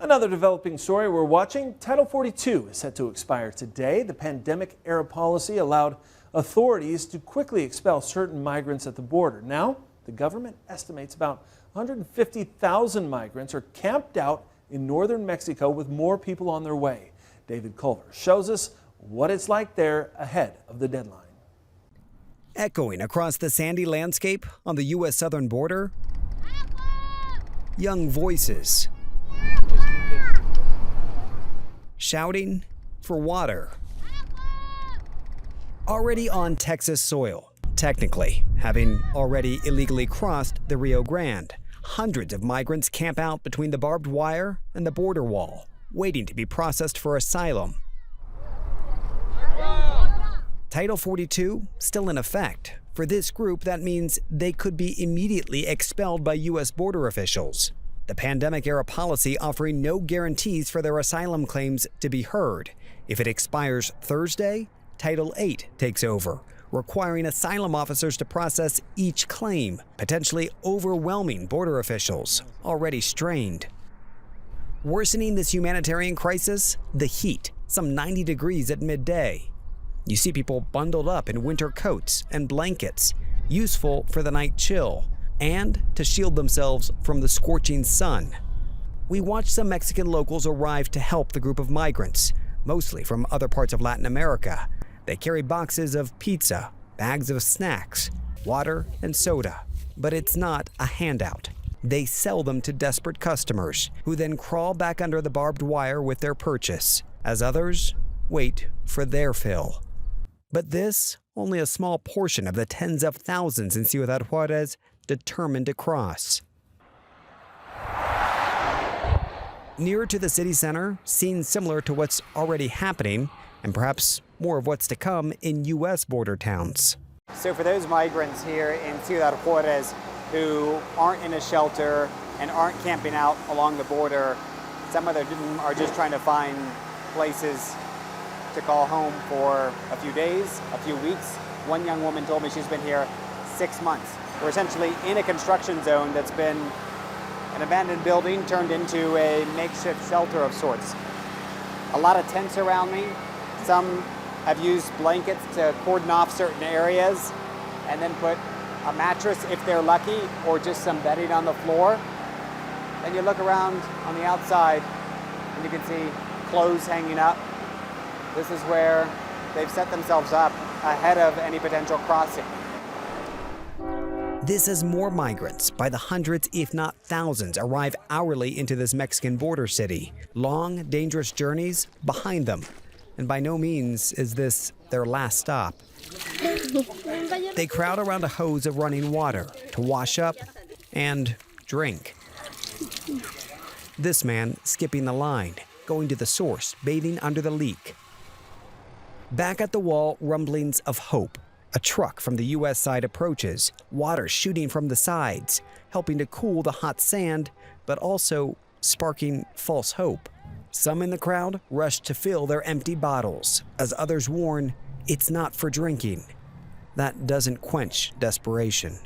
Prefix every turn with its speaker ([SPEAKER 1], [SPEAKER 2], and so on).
[SPEAKER 1] Another developing story we're watching, Title 42 is set to expire today. The pandemic-era policy allowed authorities to quickly expel certain migrants at the border. Now, the government estimates about 150,000 migrants are camped out in northern Mexico with more people on their way. David Culver shows us what it's like there ahead of the deadline.
[SPEAKER 2] Echoing across the sandy landscape on the U.S. southern border, young voices shouting for water. Already on Texas soil, technically, having already illegally crossed the Rio Grande, hundreds of migrants camp out between the barbed wire and the border wall, waiting to be processed for asylum. Title 42 still in effect. For this group, that means they could be immediately expelled by U.S. border officials. The pandemic-era policy offering no guarantees for their asylum claims to be heard. If it expires Thursday, Title 8 takes over, requiring asylum officers to process each claim, potentially overwhelming border officials already strained. Worsening this humanitarian crisis, the heat, some 90 degrees at midday. You see people bundled up in winter coats and blankets, useful for the night chill, and to shield themselves from the scorching sun. We watched some Mexican locals arrive to help the group of migrants, mostly from other parts of Latin America. They carry boxes of pizza, bags of snacks, water, and soda. But it's not a handout. They sell them to desperate customers, who then crawl back under the barbed wire with their purchase, as others wait for their fill. But this, only a small portion of the tens of thousands in Ciudad Juarez determined to cross. Nearer to the city center, scenes similar to what's already happening, and perhaps more of what's to come in U.S. border towns.
[SPEAKER 3] So for those migrants here in Ciudad Juarez who aren't in a shelter and aren't camping out along the border, some of them are just trying to find places to call home for a few days, a few weeks. One young woman told me she's been here 6 months. We're essentially in a construction zone that's been an abandoned building turned into a makeshift shelter of sorts. A lot of tents around me. Some have used blankets to cordon off certain areas and then put a mattress if they're lucky, or just some bedding on the floor. Then you look around on the outside and you can see clothes hanging up. This is where they've set themselves up ahead of any potential crossing.
[SPEAKER 2] This as more migrants, by the hundreds if not thousands, arrive hourly into this Mexican border city. Long, dangerous journeys behind them. And by no means is this their last stop. They crowd around a hose of running water to wash up and drink. This man skipping the line, going to the source, bathing under the leak. Back at the wall, rumblings of hope. A truck from the U.S. side approaches, water shooting from the sides, helping to cool the hot sand, but also sparking false hope. Some in the crowd rush to fill their empty bottles, as others warn it's not for drinking. That doesn't quench desperation.